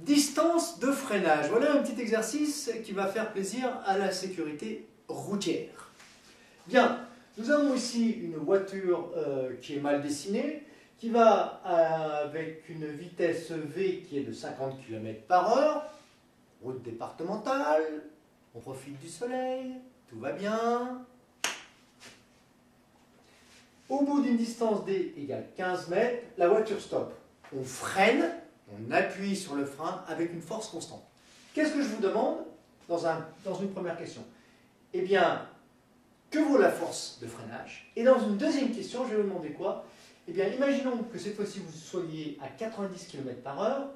Distance de freinage. Voilà un petit exercice qui va faire plaisir à la sécurité routière. Bien, nous avons ici une voiture qui est mal dessinée, qui va avec une vitesse V qui est de 50 km/h, route départementale, on profite du soleil, tout va bien. Au bout d'une distance D égale 15 mètres, la voiture stoppe. On freine, on appuie sur le frein avec une force constante. Qu'est-ce que je vous demande dans une première question? Eh bien, que vaut la force de freinage? Et dans une deuxième question, je vais vous demander quoi? Eh bien, imaginons que cette fois-ci vous soyez à 90 km/h.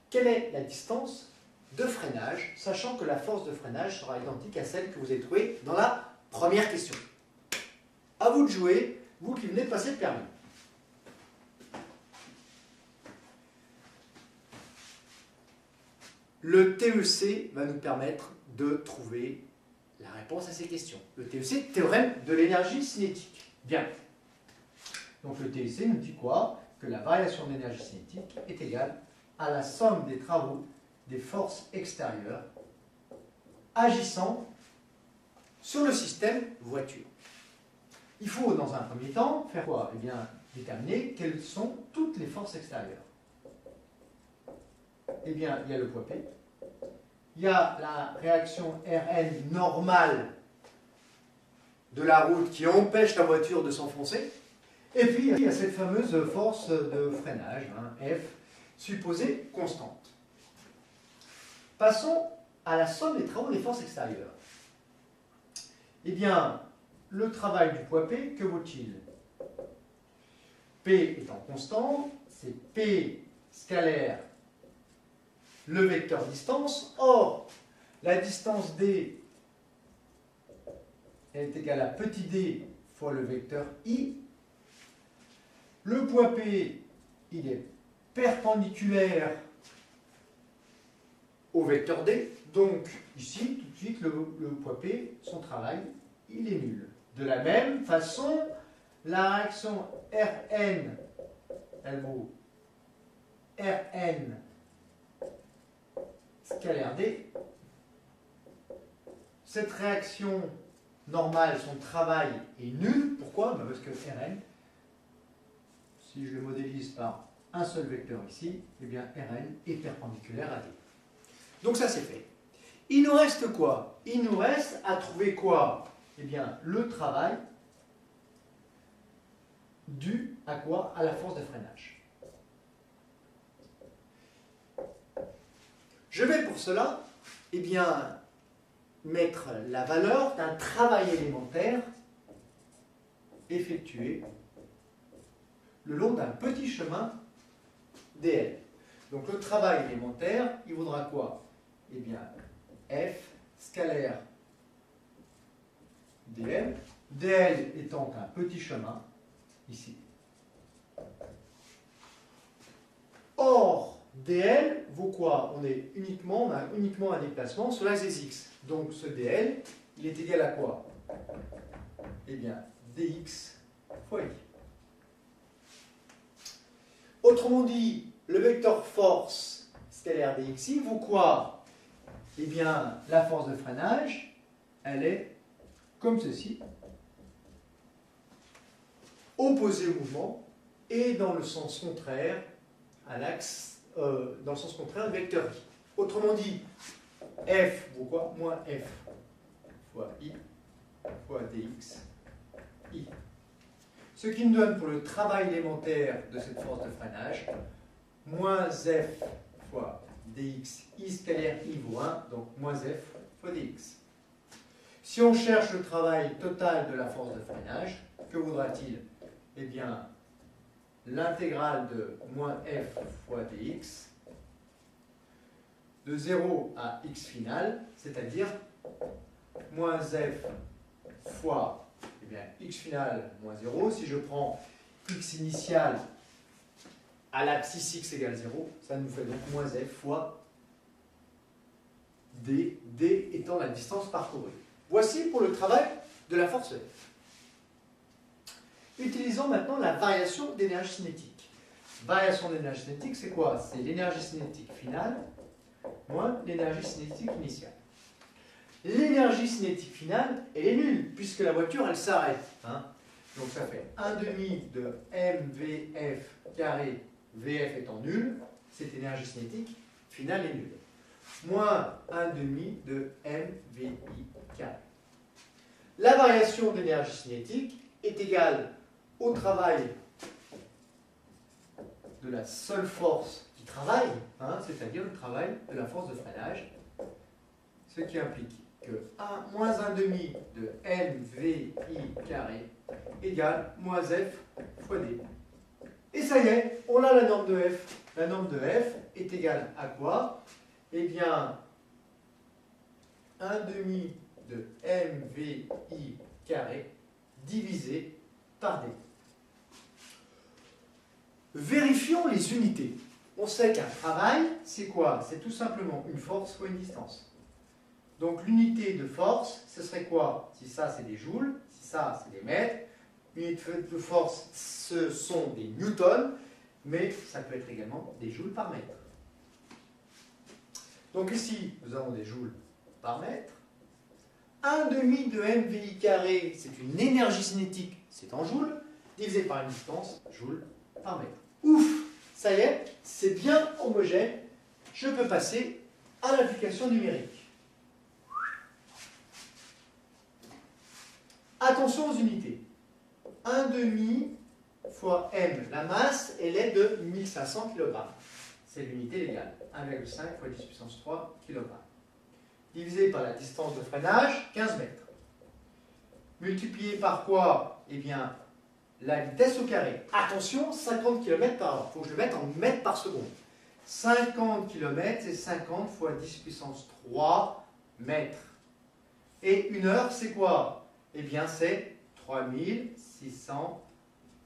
Quelle est la distance de freinage, sachant que la force de freinage sera identique à celle que vous avez trouvée dans la première question? À vous de jouer, vous qui venez de passer le permis. Le TEC va nous permettre de trouver la réponse à ces questions. Le TEC, théorème de l'énergie cinétique. Bien. Donc le TEC nous dit quoi? Que la variation d'énergie cinétique est égale à la somme des travaux des forces extérieures agissant sur le système voiture. Il faut, dans un premier temps, faire quoi? Eh bien, déterminer quelles sont toutes les forces extérieures. Eh bien, il y a le poids P, il y a la réaction Rn normale de la route qui empêche la voiture de s'enfoncer, et puis il y a cette fameuse force de freinage, F, supposée constante. Passons à la somme des travaux des forces extérieures. Eh bien, le travail du poids P, que vaut-il? P étant constant, c'est P scalaire le vecteur distance. Or, la distance D est égale à petit d fois le vecteur I. Le poids P, il est perpendiculaire au vecteur D. Donc, ici, tout de suite, le poids P, son travail, il est nul. De la même façon, la réaction Rn, elle vaut Rn scalaire D. Cette réaction normale, son travail est nul. Pourquoi? Parce que Rn, si je le modélise par un seul vecteur ici, eh bien Rn est perpendiculaire à D. Donc ça c'est fait. Il nous reste quoi? Il nous reste à trouver quoi? Eh bien le travail dû à quoi? À la force de freinage. Je vais pour cela, eh bien, mettre la valeur d'un travail élémentaire effectué le long d'un petit chemin dl. Donc le travail élémentaire, il vaudra quoi? Eh bien, F scalaire dl, dl étant un petit chemin, ici. Or, dl vaut quoi? On a uniquement un déplacement sur l'axe des x. Donc ce dl, il est égal à quoi? Eh bien, dx fois i. Autrement dit, le vecteur force scalaire dxi vaut quoi? Eh bien, la force de freinage, elle est comme ceci, opposée au mouvement et dans le sens contraire à l'axe, dans le sens contraire du vecteur i. Autrement dit, F vaut quoi? Moins F fois I fois dx I. Ce qui nous donne pour le travail élémentaire de cette force de freinage, moins F fois dx I scalaire I vaut 1, donc moins F fois dx. Si on cherche le travail total de la force de freinage, que vaudra-t-il? Eh bien, l'intégrale de moins F fois dx de 0 à x final, c'est-à-dire moins f fois eh bien, x final moins 0. Si je prends x initial à l'abscisse x égale 0, ça nous fait donc moins f fois d, d étant la distance parcourue. Voici pour le travail de la force F. Utilisons maintenant la variation d'énergie cinétique. Variation d'énergie cinétique, c'est quoi? C'est l'énergie cinétique finale moins l'énergie cinétique initiale. L'énergie cinétique finale, elle est nulle, puisque la voiture, elle s'arrête. Hein. Donc ça fait 1 demi de mvf carré, vf étant nul, cette énergie cinétique finale est nulle. Moins 1 demi de mvi carré. La variation d'énergie cinétique est égale au travail de la seule force qui travaille, hein, c'est-à-dire le travail de la force de freinage, ce qui implique que moins 1 demi de mvi carré égale moins f fois d. Et ça y est, on a la norme de f. La norme de f est égale à quoi? Eh bien, 1 demi de mvi carré divisé par d. Vérifions les unités. On sait qu'un travail, c'est quoi? C'est tout simplement une force fois une distance. Donc l'unité de force, ce serait quoi? Si ça c'est des joules, si ça c'est des mètres. L'unité de force, ce sont des newtons, mais ça peut être également des joules par mètre. Donc ici, nous avons des joules par mètre. 1 demi de mvi carré, c'est une énergie cinétique, c'est en joules, divisé par une distance, joules par mètre. Ouf, ça y est, c'est bien homogène. Je peux passer à l'application numérique. Attention aux unités. 1 demi fois m, la masse, elle est de 1500 kg. C'est l'unité légale. 1,5 fois 10 puissance 3 kg. Divisé par la distance de freinage, 15 mètres. Multiplié par quoi? Eh bien, la vitesse au carré. Attention, 50 km par heure. Il faut que je le mette en mètres par seconde. 50 km, c'est 50 fois 10 puissance 3 mètres. Et une heure, c'est quoi? Eh bien, c'est 3600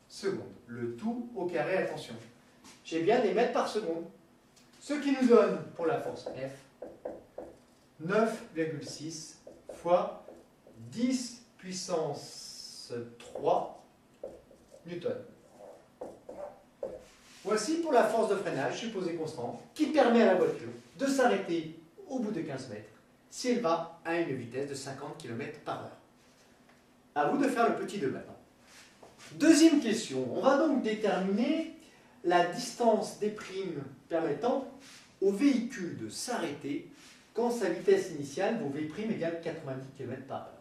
secondes. Le tout au carré, attention. J'ai bien des mètres par seconde. Ce qui nous donne, pour la force F, 9,6 fois 10 puissance 3 newtons. Voici pour la force de freinage supposée constante qui permet à la voiture de s'arrêter au bout de 15 mètres si elle va à une vitesse de 50 km par heure. À vous de faire le petit 2 maintenant. Deuxième question, on va donc déterminer la distance des primes permettant au véhicule de s'arrêter quand sa vitesse initiale vaut V' égale 90 km par heure.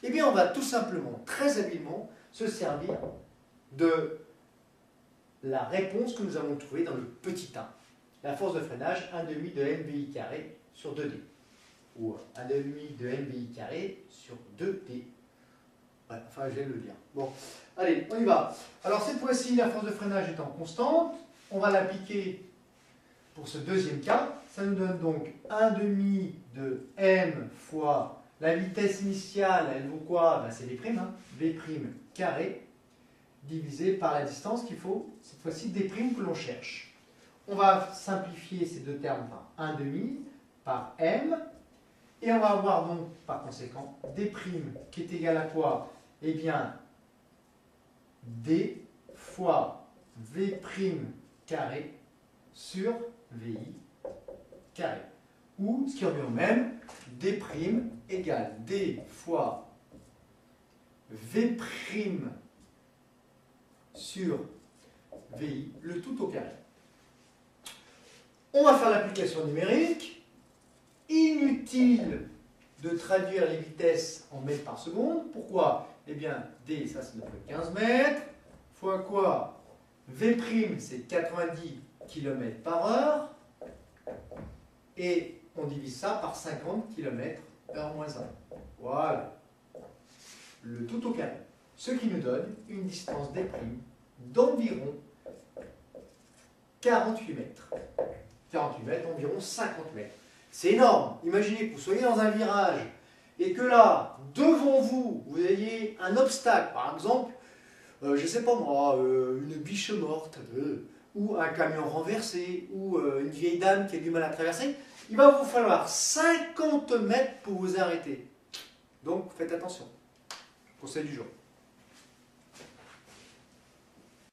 Eh bien, on va tout simplement, très habilement, se servir de la réponse que nous avons trouvée dans le petit 1. La force de freinage, 1 demi de mvi carré sur 2d. Ou 1 demi de mvi carré sur 2d. Ouais, enfin, je vais le dire. Bon, allez, on y va. Alors, cette fois-ci, la force de freinage étant constante, on va l'appliquer pour ce deuxième cas. Ça nous donne donc 1 demi de m fois la vitesse initiale, elle vaut quoi? Ben, c'est V', hein, V' carré, divisé par la distance qu'il faut, cette fois-ci, des primes que l'on cherche. On va simplifier ces deux termes par 1 demi par m, et on va avoir donc, par conséquent, des primes qui est égal à quoi? Eh bien, d fois V' carré sur VI carré. Ou, ce qui revient au même, d' égale d fois V' sur VI, le tout au carré. On va faire l'application numérique. Inutile de traduire les vitesses en mètres par seconde. Pourquoi? Eh bien, d, ça c'est notre 15 mètres, fois quoi? V', c'est 90 km par heure, et on divise ça par 50 km heure moins 1. Voilà. Le tout au carré. Ce qui nous donne une distance d' d'environ 48 mètres. 48 mètres, environ 50 mètres. C'est énorme. Imaginez que vous soyez dans un virage et que là, devant vous, vous ayez un obstacle, par exemple, je ne sais pas moi, une biche morte, ou un camion renversé, ou une vieille dame qui a du mal à traverser. Il va vous falloir 50 mètres pour vous arrêter. Donc, faites attention. Conseil du jour.